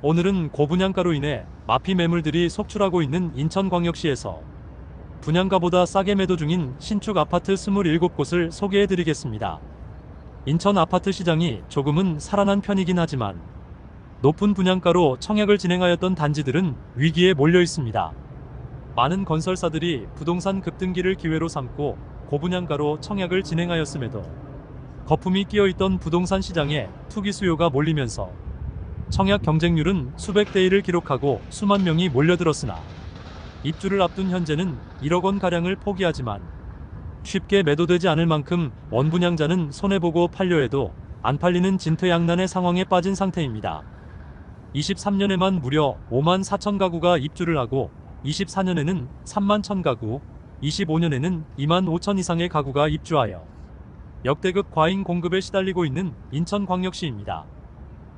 오늘은 고분양가로 인해 마피 매물들이 속출하고 있는 인천광역시에서 분양가보다 싸게 매도 중인 신축 아파트 27곳을 소개해드리겠습니다. 인천 아파트 시장이 조금은 살아난 편이긴 하지만 높은 분양가로 청약을 진행하였던 단지들은 위기에 몰려 있습니다. 많은 건설사들이 부동산 급등기를 기회로 삼고 고분양가로 청약을 진행하였음에도 거품이 끼어있던 부동산 시장에 투기 수요가 몰리면서 청약 경쟁률은 수백 대 1을 기록하고 수만 명이 몰려들었으나 입주를 앞둔 현재는 1억 원가량을 포기하지만 쉽게 매도되지 않을 만큼 원분양자는 손해보고 팔려 해도 안 팔리는 진퇴양난의 상황에 빠진 상태입니다. 23년에만 무려 5만 4천 가구가 입주를 하고 24년에는 3만 1천 가구, 25년에는 2만 5천 이상의 가구가 입주하여 역대급 과잉 공급에 시달리고 있는 인천광역시입니다.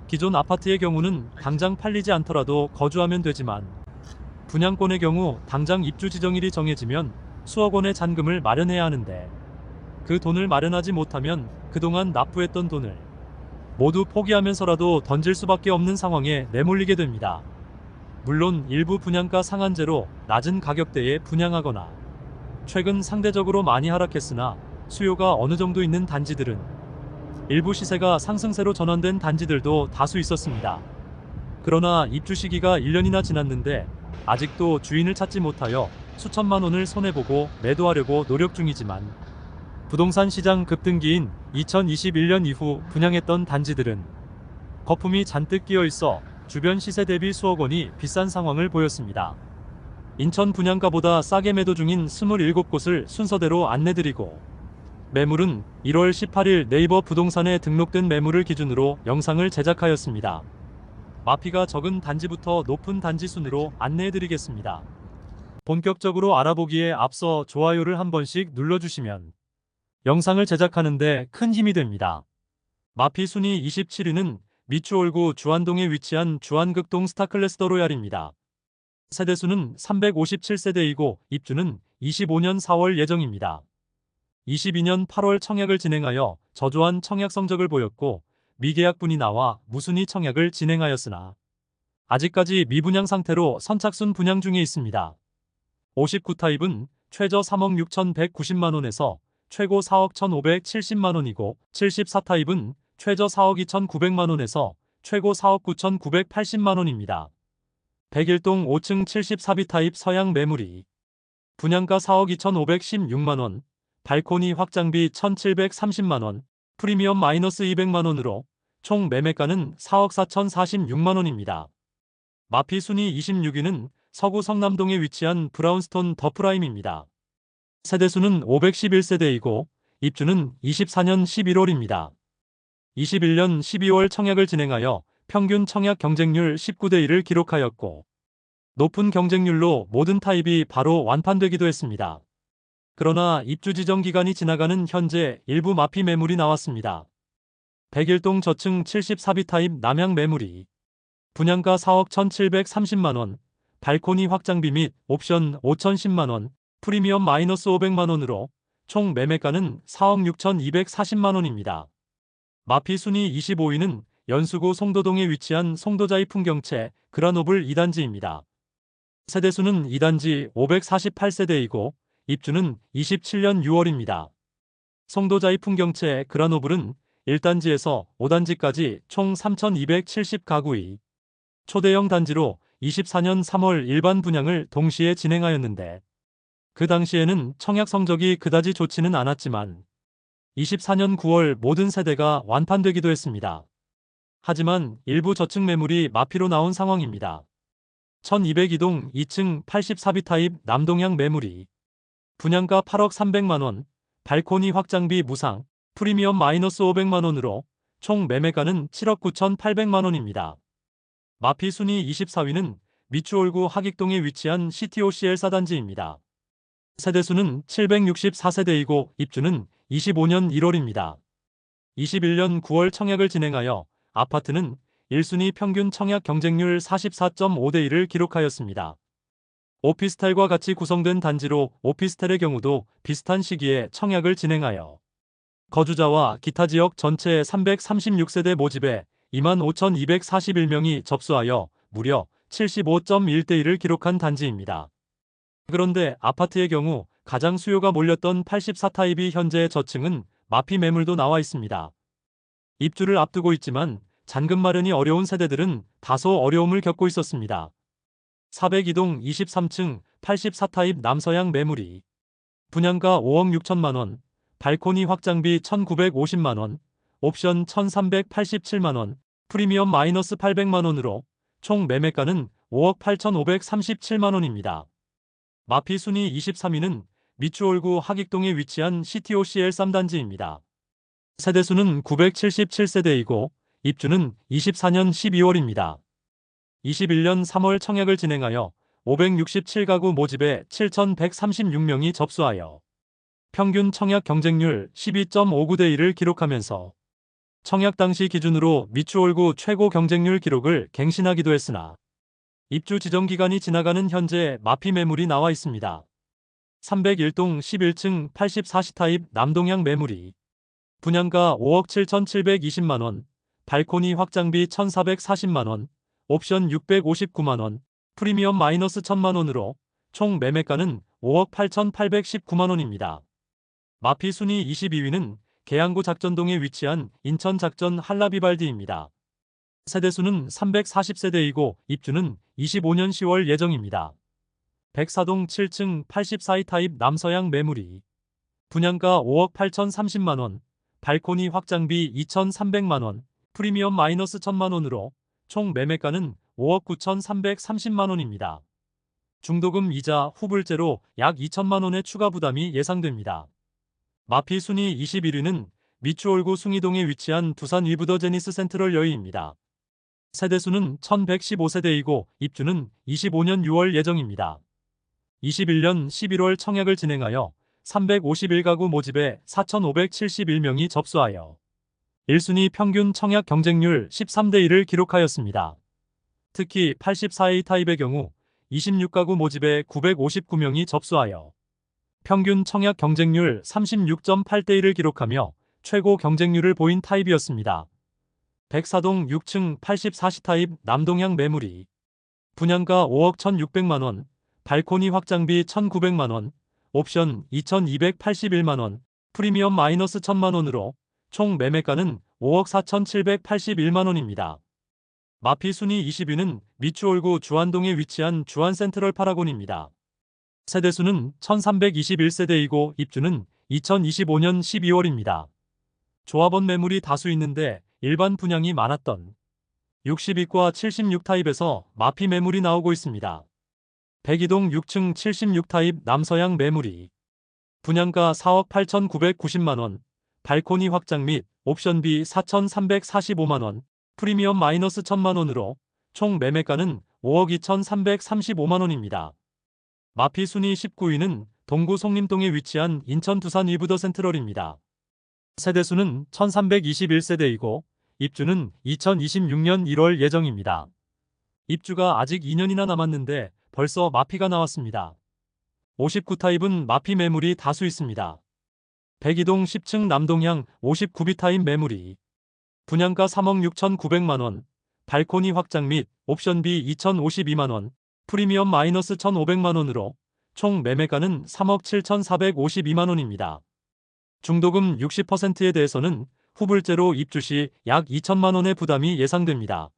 기존 아파트의 경우는 당장 팔리지 않더라도 거주하면 되지만 분양권의 경우 당장 입주 지정일이 정해지면 수억 원의 잔금을 마련해야 하는데 그 돈을 마련하지 못하면 그동안 납부했던 돈을 모두 포기하면서라도 던질 수밖에 없는 상황에 내몰리게 됩니다. 물론 일부 분양가 상한제로 낮은 가격대에 분양하거나 최근 상대적으로 많이 하락했으나 수요가 어느 정도 있는 단지들은 일부 시세가 상승세로 전환된 단지들도 다수 있었습니다. 그러나 입주 시기가 1년이나 지났는데 아직도 주인을 찾지 못하여 수천만 원을 손해보고 매도하려고 노력 중이지만 부동산 시장 급등기인 2021년 이후 분양했던 단지들은 거품이 잔뜩 끼어 있어 주변 시세 대비 수억 원이 비싼 상황을 보였습니다. 인천 분양가보다 싸게 매도 중인 27곳을 순서대로 안내드리고 매물은 1월 18일 네이버 부동산에 등록된 매물을 기준으로 영상을 제작하였습니다. 마피가 적은 단지부터 높은 단지 순으로 안내해드리겠습니다. 본격적으로 알아보기에 앞서 좋아요를 한 번씩 눌러주시면 영상을 제작하는데 큰 힘이 됩니다. 마피 순위 27위는 미추홀구 주안동에 위치한 주안극동 스타클래스 더 로얄입니다. 세대수는 357세대이고 입주는 25년 4월 예정입니다. 22년 8월 청약을 진행하여 저조한 청약 성적을 보였고 미계약분이 나와 무순위 청약을 진행하였으나 아직까지 미분양 상태로 선착순 분양 중에 있습니다. 59타입은 최저 3억 6,190만원에서 최고 4억 1,570만원이고 74타입은 최저 4억 2,900만원에서 최고 4억 9,980만원입니다. 101동 5층 74B 타입 서양 매물이 분양가 4억 2,516만원, 발코니 확장비 1,730만원, 프리미엄 마이너스 200만원으로 총 매매가는 4억 4,046만원입니다. 마피 순위 26위는 서구 성남동에 위치한 브라운스톤 더 프라임입니다. 세대수는 511세대이고 입주는 24년 11월입니다. 21년 12월 청약을 진행하여 평균 청약 경쟁률 19대 1을 기록하였고 높은 경쟁률로 모든 타입이 바로 완판되기도 했습니다. 그러나 입주 지정 기간이 지나가는 현재 일부 마피 매물이 나왔습니다. 101동 저층 74B 타입 남향 매물이 분양가 4억 1,730만원, 발코니 확장비 및 옵션 5,010만원, 프리미엄 마이너스 500만원으로 총 매매가는 4억 6,240만원입니다. 마피 순위 25위는 연수구 송도동에 위치한 송도자이 풍경채 그라노블 2단지입니다. 세대수는 2단지 548세대이고 입주는 27년 6월입니다. 송도자이 풍경채 그라노블은 1단지에서 5단지까지 총 3,270가구의 초대형 단지로 24년 3월 일반 분양을 동시에 진행하였는데 그 당시에는 청약 성적이 그다지 좋지는 않았지만 24년 9월 모든 세대가 완판되기도 했습니다. 하지만 일부 저층 매물이 마피로 나온 상황입니다. 1202동 2층 84B 타입 남동향 매물이 분양가 8억 300만원, 발코니 확장비 무상, 프리미엄 마이너스 500만원으로 총 매매가는 7억 9,800만원입니다. 마피 순위 24위는 미추홀구 하익동에 위치한 CTOCL 4단지입니다. 세대수는 764세대이고 입주는 25년 1월입니다. 21년 9월 청약을 진행하여 아파트는 1순위 평균 청약 경쟁률 44.5대 1을 기록하였습니다. 오피스텔과 같이 구성된 단지로 오피스텔의 경우도 비슷한 시기에 청약을 진행하여 거주자와 기타 지역 전체 336세대 모집에 25,241명이 접수하여 무려 75.1대 1을 기록한 단지입니다. 그런데 아파트의 경우 가장 수요가 몰렸던 84타입이 현재 저층은 마피 매물도 나와 있습니다. 입주를 앞두고 있지만 잔금 마련이 어려운 세대들은 다소 어려움을 겪고 있었습니다. 402동 23층 84타입 남서양 매물이 분양가 5억 6천만 원, 발코니 확장비 1,950만 원, 옵션 1,387만 원, 프리미엄 마이너스 800만 원으로 총 매매가는 5억 8,537만 원입니다. 마피 순위 23위는 미추홀구 하익동에 위치한 CTOCL 3단지입니다. 세대수는 977세대이고 입주는 24년 12월입니다. 21년 3월 청약을 진행하여 567가구 모집에 7,136명이 접수하여 평균 청약 경쟁률 12.59대 1을 기록하면서 청약 당시 기준으로 미추홀구 최고 경쟁률 기록을 갱신하기도 했으나 입주 지정 기간이 지나가는 현재 마피 매물이 나와 있습니다. 301동 11층 84시타입 남동향 매물이 분양가 5억 7,720만 원, 발코니 확장비 1,440만 원, 옵션 659만 원, 프리미엄 마이너스 1,000만 원으로 총 매매가는 5억 8,819만 원입니다. 마피 순위 22위는 계양구 작전동에 위치한 인천 작전 한라비발디입니다. 세대수는 340세대이고 입주는 25년 10월 예정입니다. 104동 7층 84이 타입 남서양 매물이 분양가 5억 8,030만 원, 발코니 확장비 2,300만 원, 프리미엄 마이너스 1,000만 원으로 총 매매가는 5억 9,330만 원입니다. 중도금 이자 후불제로 약 2천만 원의 추가 부담이 예상됩니다. 마피 순위 21위는 미추홀구 숭이동에 위치한 두산 위브더 제니스 센트럴 여의입니다. 세대수는 1,115세대이고 입주는 25년 6월 예정입니다. 21년 11월 청약을 진행하여 351가구 모집에 4,571명이 접수하여 1순위 평균 청약 경쟁률 13대 1을 기록하였습니다. 특히 84A 타입의 경우 26가구 모집에 959명이 접수하여 평균 청약 경쟁률 36.8대 1을 기록하며 최고 경쟁률을 보인 타입이었습니다. 104동 6층 84시 타입 남동향 매물이 분양가 5억 1,600만 원, 발코니 확장비 1,900만 원, 옵션 2,281만 원, 프리미엄 마이너스 1,000만 원으로 총 매매가는 5억 4,781만 원입니다. 마피 순위 20위는 미추홀구 주안동에 위치한 주안센트럴 파라곤입니다. 세대수는 1,321세대이고 입주는 2025년 12월입니다. 조합원 매물이 다수 있는데 일반 분양이 많았던 62과 76타입에서 마피 매물이 나오고 있습니다. 102동 6층 76타입 남서양 매물이 분양가 4억 8,990만 원, 발코니 확장 및 옵션비 4,345만 원, 프리미엄 마이너스 1,000만 원으로 총 매매가는 5억 2,335만 원입니다. 마피 순위 19위는 동구 송림동에 위치한 인천 두산 위브더 센트럴입니다. 세대수는 1,321세대이고 입주는 2026년 1월 예정입니다. 입주가 아직 2년이나 남았는데 벌써 마피가 나왔습니다. 59타입은 마피 매물이 다수 있습니다. 102동 10층 남동향 59비 타입 매물이 분양가 3억 6,900만 원, 발코니 확장 및 옵션비 2,052만 원, 프리미엄 마이너스 1,500만 원으로 총 매매가는 3억 7,452만 원입니다. 중도금 60%에 대해서는 후불제로 입주 시 약 2천만 원의 부담이 예상됩니다.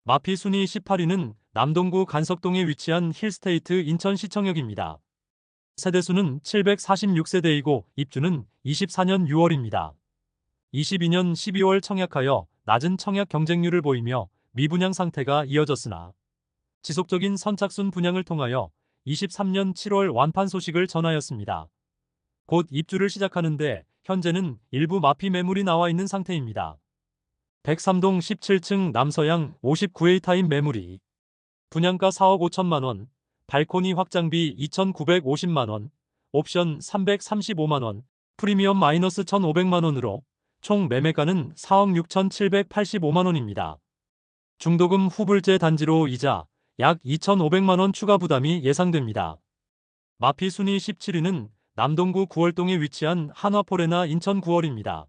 마피 순위 18위는 남동구 간석동에 위치한 힐스테이트 인천시청역입니다. 세대수는 746세대이고 입주는 24년 6월입니다. 22년 12월 청약하여 낮은 청약 경쟁률을 보이며 미분양 상태가 이어졌으나 지속적인 선착순 분양을 통하여 23년 7월 완판 소식을 전하였습니다. 곧 입주를 시작하는데 현재는 일부 마피 매물이 나와 있는 상태입니다. 103동 17층 남서양 59A 타입 매물이 분양가 4억 5천만 원, 발코니 확장비 2,950만 원, 옵션 335만 원, 프리미엄 마이너스 1,500만 원으로 총 매매가는 4억 6,785만 원입니다. 중도금 후불제 단지로 이자 약 2,500만 원 추가 부담이 예상됩니다. 마피 순위 17위는 남동구 구월동에 위치한 한화포레나 인천 9월입니다.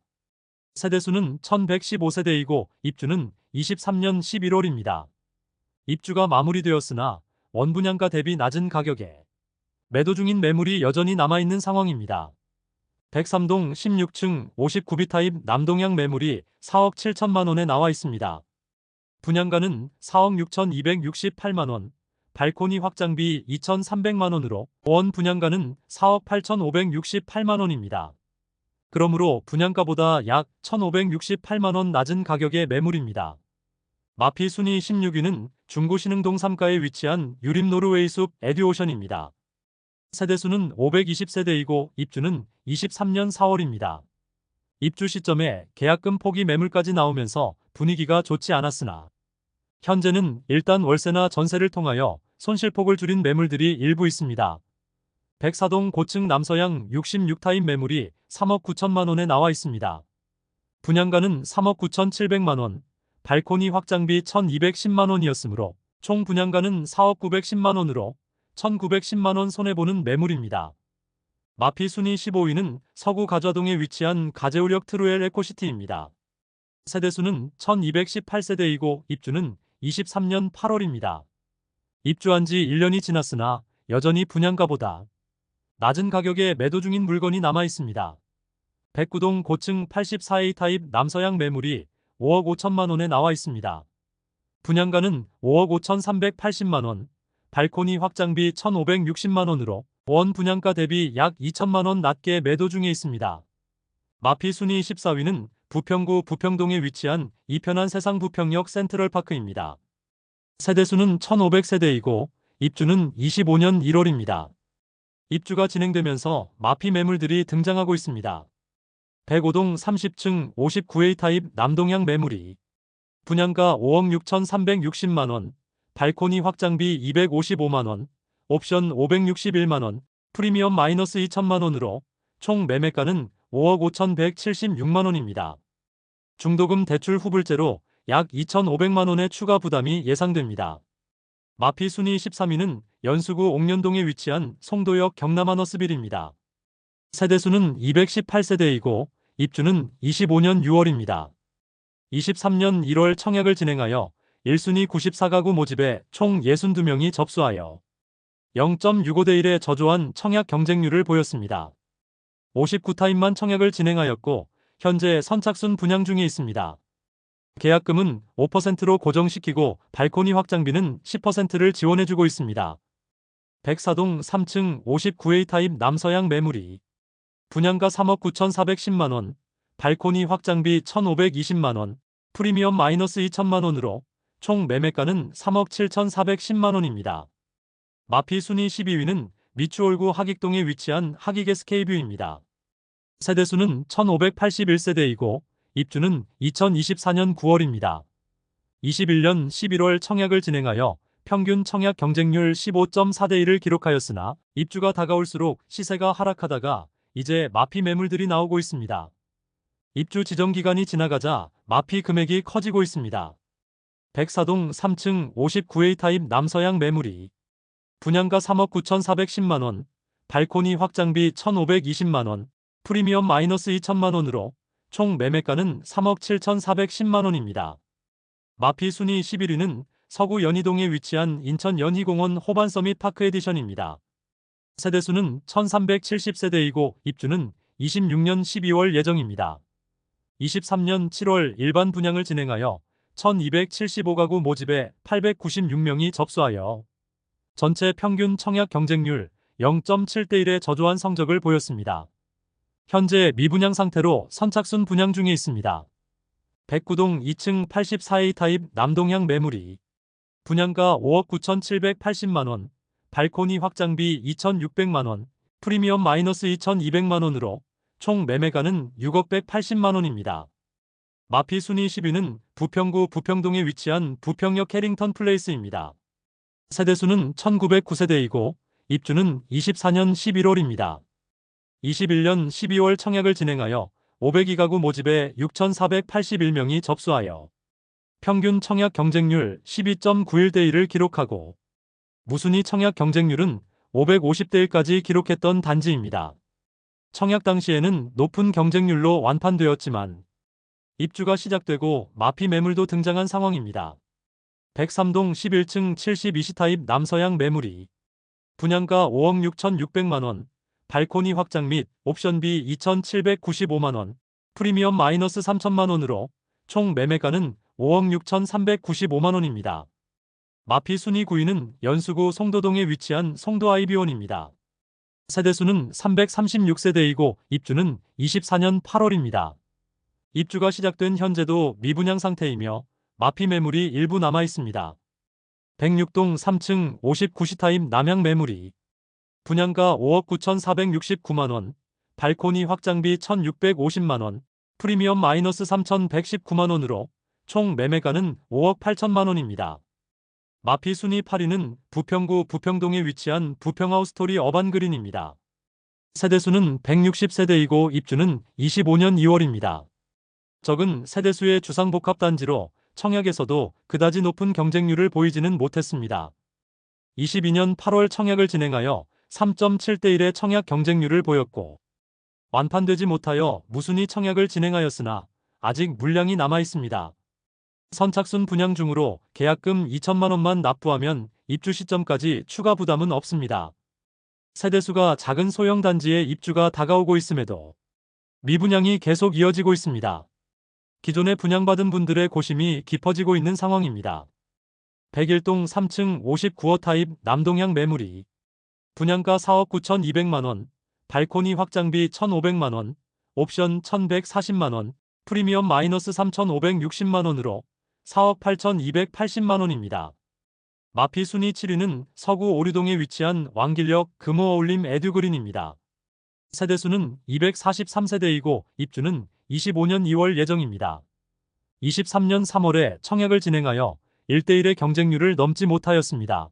세대수는 1,115세대이고 입주는 23년 11월입니다. 입주가 마무리되었으나 원분양가 대비 낮은 가격에 매도 중인 매물이 여전히 남아있는 상황입니다. 103동 16층 59B 타입 남동향 매물이 4억 7천만 원에 나와 있습니다. 분양가는 4억 6,268만 원, 발코니 확장비 2,300만 원으로 원 분양가는 4억 8,568만 원입니다. 그러므로 분양가보다 약 1,568만 원 낮은 가격의 매물입니다. 마피 순위 16위는 중구 신흥동 3가에 위치한 유림 노르웨이 숲 에듀오션입니다. 세대수는 520세대이고 입주는 23년 4월입니다. 입주 시점에 계약금 포기 매물까지 나오면서 분위기가 좋지 않았으나 현재는 일단 월세나 전세를 통하여 손실폭을 줄인 매물들이 일부 있습니다. 104동 고층 남서양 66타입 매물이 3억 9천만 원에 나와 있습니다. 분양가는 3억 9,700만 원, 발코니 확장비 1,210만 원이었으므로 총 분양가는 4억 910만 원으로 1,910만 원 손해보는 매물입니다. 마피 순위 15위는 서구 가좌동에 위치한 가제우력 트루엘 에코시티입니다. 세대수는 1,218세대이고 입주는 23년 8월입니다. 입주한 지 1년이 지났으나 여전히 분양가보다 낮은 가격에 매도 중인 물건이 남아 있습니다. 109동 고층 84A 타입 남서양 매물이 5억 5천만 원에 나와 있습니다. 분양가는 5억 5,380만 원, 발코니 확장비 1,560만 원으로 원 분양가 대비 약 2천만 원 낮게 매도 중에 있습니다. 마피 순위 14위는 부평구 부평동에 위치한 이편한 세상 부평역 센트럴파크입니다. 세대수는 1,500세대이고 입주는 25년 1월입니다. 입주가 진행되면서 마피 매물들이 등장하고 있습니다. 105동 30층 59A 타입 남동향 매물이 분양가 5억 6,360만 원, 발코니 확장비 255만 원, 옵션 561만 원, 프리미엄 마이너스 2천만 원으로 총 매매가는 5억 5,176만 원입니다. 중도금 대출 후불제로 약 2,500만 원의 추가 부담이 예상됩니다. 마피 순위 13위는 연수구 옥년동에 위치한 송도역 경남하너스빌입니다. 세대수는 218세대이고 입주는 25년 6월입니다. 23년 1월 청약을 진행하여 1순위 94가구 모집에 총 62명이 접수하여 0.65대 1의 저조한 청약 경쟁률을 보였습니다. 59타입만 청약을 진행하였고 현재 선착순 분양 중에 있습니다. 계약금은 5%로 고정시키고 발코니 확장비는 10%를 지원해주고 있습니다. 104동 3층 59A 타입 남서양 매물이 분양가 3억 9,410만 원, 발코니 확장비 1,520만 원, 프리미엄 마이너스 2천만 원으로 총 매매가는 3억 7,410만 원입니다. 마피 순위 12위는 미추홀구 하익동에 위치한 하익 SK뷰입니다. 세대수는 1,581세대이고 입주는 2024년 9월입니다. 21년 11월 청약을 진행하여 평균 청약 경쟁률 15.4대 1을 기록하였으나 입주가 다가올수록 시세가 하락하다가 이제 마피 매물들이 나오고 있습니다. 입주 지정 기간이 지나가자 마피 금액이 커지고 있습니다. 104동 3층 59A 타입 남서양 매물이 분양가 3억 9,410만 원, 발코니 확장비 1,520만 원, 프리미엄 마이너스 2천만 원으로 총 매매가는 3억 7,410만 원입니다. 마피 순위 11위는 서구 연희동에 위치한 인천 연희공원 호반서밋 파크 에디션입니다. 세대수는 1,370세대이고 입주는 26년 12월 예정입니다. 23년 7월 일반 분양을 진행하여 1,275가구 모집에 896명이 접수하여 전체 평균 청약 경쟁률 0.7대 1의 저조한 성적을 보였습니다. 현재 미분양 상태로 선착순 분양 중에 있습니다. 109동 2층 84A 타입 남동향 매물이 분양가 5억 9,780만 원, 발코니 확장비 2,600만 원, 프리미엄 마이너스 2,200만 원으로 총 매매가는 6억 180만 원입니다. 마피 순위 10위는 부평구 부평동에 위치한 부평역 캐링턴 플레이스입니다. 세대수는 1,909세대이고 입주는 24년 11월입니다. 21년 12월 청약을 진행하여 502가구 모집에 6,481명이 접수하여 평균 청약 경쟁률 12.91대 1을 기록하고 무순위 청약 경쟁률은 550대 1까지 기록했던 단지입니다. 청약 당시에는 높은 경쟁률로 완판되었지만 입주가 시작되고 마피 매물도 등장한 상황입니다. 103동 11층 72시타입 남서양 매물이 분양가 5억 6,600만원, 발코니 확장 및 옵션비 2,795만원, 프리미엄 마이너스 3천만원으로 총 매매가는 5억 6,395만원입니다. 마피 순위 9위는 연수구 송도동에 위치한 송도 아이비원입니다. 세대수는 336세대이고 입주는 24년 8월입니다. 입주가 시작된 현재도 미분양 상태이며 마피 매물이 일부 남아 있습니다. 106동 3층 59시타입 남양 매물이 분양가 5억 9,469만원, 발코니 확장비 1,650만원, 프리미엄 마이너스 3,119만원으로 총 매매가는 5억 8천만원입니다. 마피 순위 8위는 부평구 부평동에 위치한 부평하우스토리 어반그린입니다. 세대수는 160세대이고 입주는 25년 2월입니다. 적은 세대수의 주상복합단지로 청약에서도 그다지 높은 경쟁률을 보이지는 못했습니다. 22년 8월 청약을 진행하여 3.7대1의 청약 경쟁률을 보였고 완판되지 못하여 무순위 청약을 진행하였으나 아직 물량이 남아 있습니다. 선착순 분양 중으로 계약금 2천만 원만 납부하면 입주 시점까지 추가 부담은 없습니다. 세대수가 작은 소형 단지에 입주가 다가오고 있음에도 미분양이 계속 이어지고 있습니다. 기존에 분양받은 분들의 고심이 깊어지고 있는 상황입니다. 101동 3층 59호 타입 남동향 매물이 분양가 4억 9,200만원, 발코니 확장비 1,500만원, 옵션 1,140만원, 프리미엄 마이너스 3,560만원으로 4억 8,280만원입니다. 마피 순위 7위는 서구 오류동에 위치한 왕길역 금호어울림 에듀그린입니다. 세대수는 243세대이고 입주는 25년 2월 예정입니다. 23년 3월에 청약을 진행하여 1대1의 경쟁률을 넘지 못하였습니다.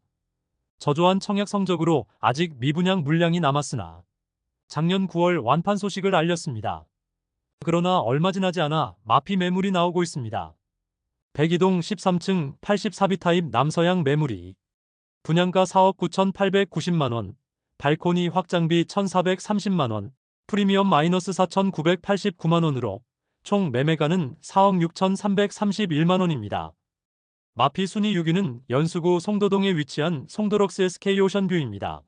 저조한 청약 성적으로 아직 미분양 물량이 남았으나 작년 9월 완판 소식을 알렸습니다. 그러나 얼마 지나지 않아 마피 매물이 나오고 있습니다. 102동 13층 84비 타입 남서양 매물이 분양가 4억 9,890만원, 발코니 확장비 1,430만원, 프리미엄 마이너스 4,989만원으로 총 매매가는 4억 6,331만원입니다. 마피 순위 6위는 연수구 송도동에 위치한 송도럭스 SK 오션뷰입니다.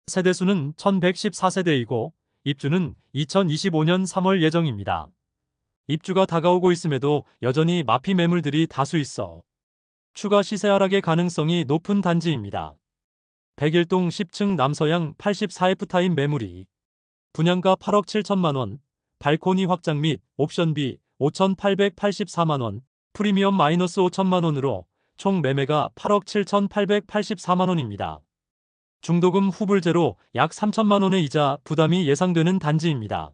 세대수는 1,114세대이고 입주는 2025년 3월 예정입니다. 입주가 다가오고 있음에도 여전히 마피 매물들이 다수 있어 추가 시세 하락의 가능성이 높은 단지입니다. 101동 10층 남서양 84F타입 매물이 분양가 8억 7천만원, 발코니 확장 및 옵션비 5,884만원, 프리미엄 마이너스 5천만원으로 총 매매가 8억 7,884만원입니다. 중도금 후불제로 약 3천만원의 이자 부담이 예상되는 단지입니다.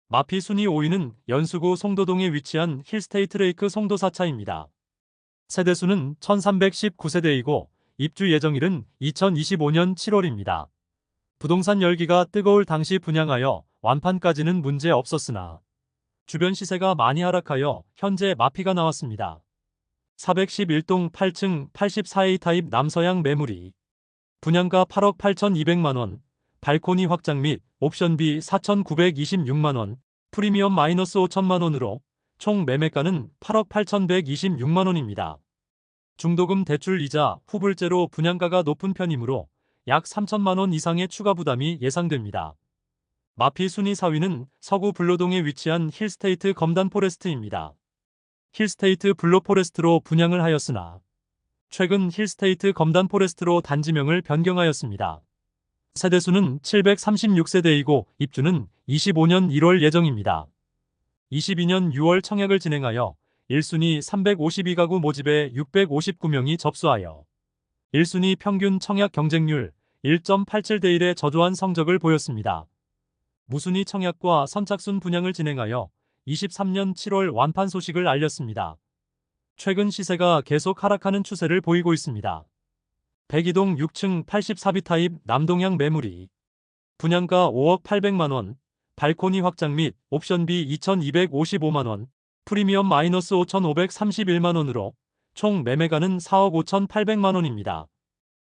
마피 순위 5위는 연수구 송도동에 위치한 힐스테이트 레이크 송도 4차입니다. 세대수는 1,319세대이고 입주 예정일은 2025년 7월입니다. 부동산 열기가 뜨거울 당시 분양하여 완판까지는 문제 없었으나 주변 시세가 많이 하락하여 현재 마피가 나왔습니다. 411동 8층 84A 타입 남서양 매물이 분양가 8억 8,200만원, 발코니 확장 및 옵션비 4,926만원, 프리미엄 마이너스 5천만원으로 총 매매가는 8억 8,126만원입니다. 중도금 대출 이자 후불제로 분양가가 높은 편이므로 약 3천만원 이상의 추가 부담이 예상됩니다. 마피 순위 4위는 서구 블로동에 위치한 힐스테이트 검단 포레스트입니다. 힐스테이트 블로 포레스트로 분양을 하였으나 최근 힐스테이트 검단 포레스트로 단지명을 변경하였습니다. 세대수는 736세대이고 입주는 25년 1월 예정입니다. 22년 6월 청약을 진행하여 1순위 352가구 모집에 659명이 접수하여 1순위 평균 청약 경쟁률 1.87대1의 저조한 성적을 보였습니다. 무순위 청약과 선착순 분양을 진행하여 23년 7월 완판 소식을 알렸습니다. 최근 시세가 계속 하락하는 추세를 보이고 있습니다. 102동 6층 84비 타입 남동향 매물이 분양가 5억 800만원, 발코니 확장 및 옵션비 2,255만원, 프리미엄 마이너스 5,531만원으로 총 매매가는 4억 5,800만원입니다.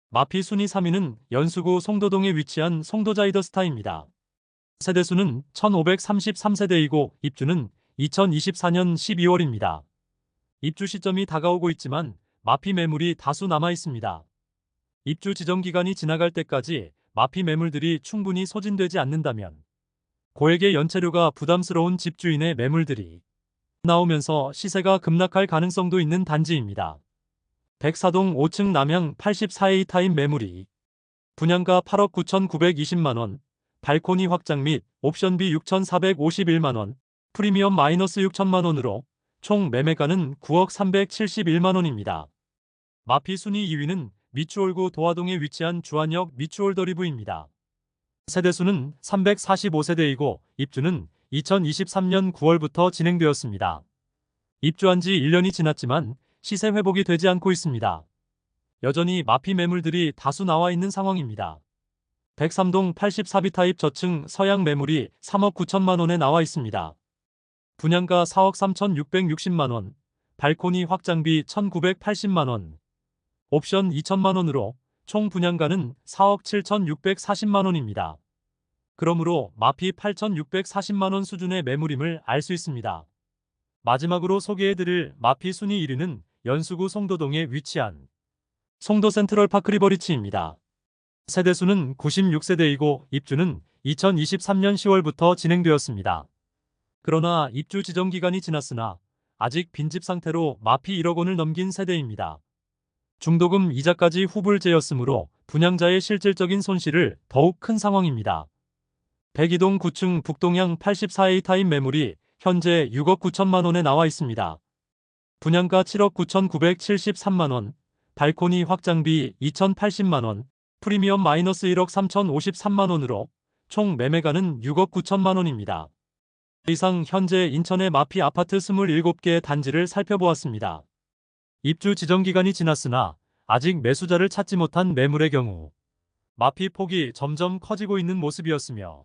마피 순위 3위는 연수구 송도동에 위치한 송도자이더스타입니다. 세대수는 1,533세대이고 입주는 2024년 12월입니다. 입주 시점이 다가오고 있지만 마피 매물이 다수 남아 있습니다. 입주 지정 기간이 지나갈 때까지 마피 매물들이 충분히 소진되지 않는다면 고액의 연체료가 부담스러운 집주인의 매물들이 나오면서 시세가 급락할 가능성도 있는 단지입니다. 104동 5층 남향 84A 타입 매물이 분양가 8억 9,920만원, 발코니 확장 및 옵션비 6,451만원, 프리미엄 마이너스 6천만원으로 총 매매가는 9억 371만원입니다. 마피 순위 2위는 미추홀구 도화동에 위치한 주안역 미추홀더리브입니다. 세대수는 345세대이고 입주는 2023년 9월부터 진행되었습니다. 입주한 지 1년이 지났지만 시세 회복이 되지 않고 있습니다. 여전히 마피 매물들이 다수 나와 있는 상황입니다. 103동 84B 타입 저층 서양 매물이 3억 9천만원에 나와 있습니다. 분양가 4억 3,660만원, 발코니 확장비 1,980만원, 옵션 2천만원으로 총 분양가는 4억 7,640만원입니다. 그러므로 마피 8,640만원 수준의 매물임을 알 수 있습니다. 마지막으로 소개해드릴 마피 순위 1위는 연수구 송도동에 위치한 송도 센트럴 파크 리버리치입니다. 세대수는 96세대이고 입주는 2023년 10월부터 진행되었습니다. 그러나 입주 지정 기간이 지났으나 아직 빈집 상태로 마피 1억 원을 넘긴 세대입니다. 중도금 이자까지 후불제였으므로 분양자의 실질적인 손실을 더욱 큰 상황입니다. 102동 9층 북동향 84A 타입 매물이 현재 6억 9천만원에 나와 있습니다. 분양가 7억 9,973만원, 발코니 확장비 2,080만원, 프리미엄 마이너스 1억 3,053만원으로 총 매매가는 6억 9천만원입니다. 이상 현재 인천의 마피 아파트 27개 단지를 살펴보았습니다. 입주 지정 기간이 지났으나 아직 매수자를 찾지 못한 매물의 경우 마피 폭이 점점 커지고 있는 모습이었으며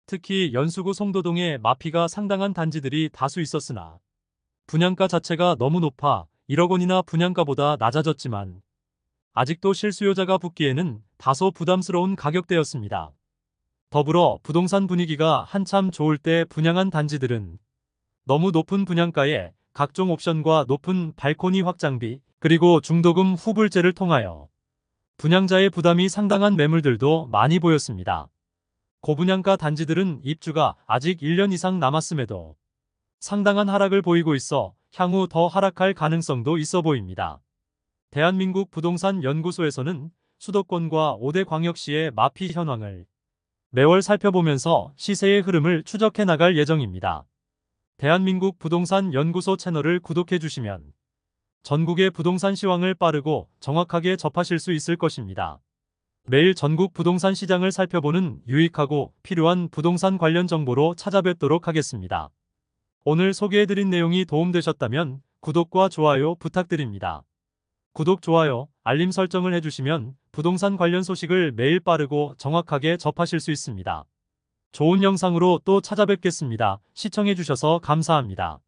특히 연수구 송도동에 마피가 상당한 단지들이 다수 있었으나 분양가 자체가 너무 높아 1억 원이나 분양가보다 낮아졌지만 아직도 실수요자가 붙기에는 다소 부담스러운 가격대였습니다. 더불어 부동산 분위기가 한참 좋을 때 분양한 단지들은 너무 높은 분양가에 각종 옵션과 높은 발코니 확장비 그리고 중도금 후불제를 통하여 분양자의 부담이 상당한 매물들도 많이 보였습니다. 고분양가 단지들은 입주가 아직 1년 이상 남았음에도 상당한 하락을 보이고 있어 향후 더 하락할 가능성도 있어 보입니다. 대한민국 부동산 연구소에서는 수도권과 5대 광역시의 마피 현황을 매월 살펴보면서 시세의 흐름을 추적해 나갈 예정입니다. 대한민국 부동산 연구소 채널을 구독해 주시면 전국의 부동산 시황을 빠르고 정확하게 접하실 수 있을 것입니다. 매일 전국 부동산 시장을 살펴보는 유익하고 필요한 부동산 관련 정보로 찾아뵙도록 하겠습니다. 오늘 소개해드린 내용이 도움되셨다면 구독과 좋아요 부탁드립니다. 구독, 좋아요, 알림 설정을 해주시면 부동산 관련 소식을 매일 빠르고 정확하게 접하실 수 있습니다. 좋은 영상으로 또 찾아뵙겠습니다. 시청해주셔서 감사합니다.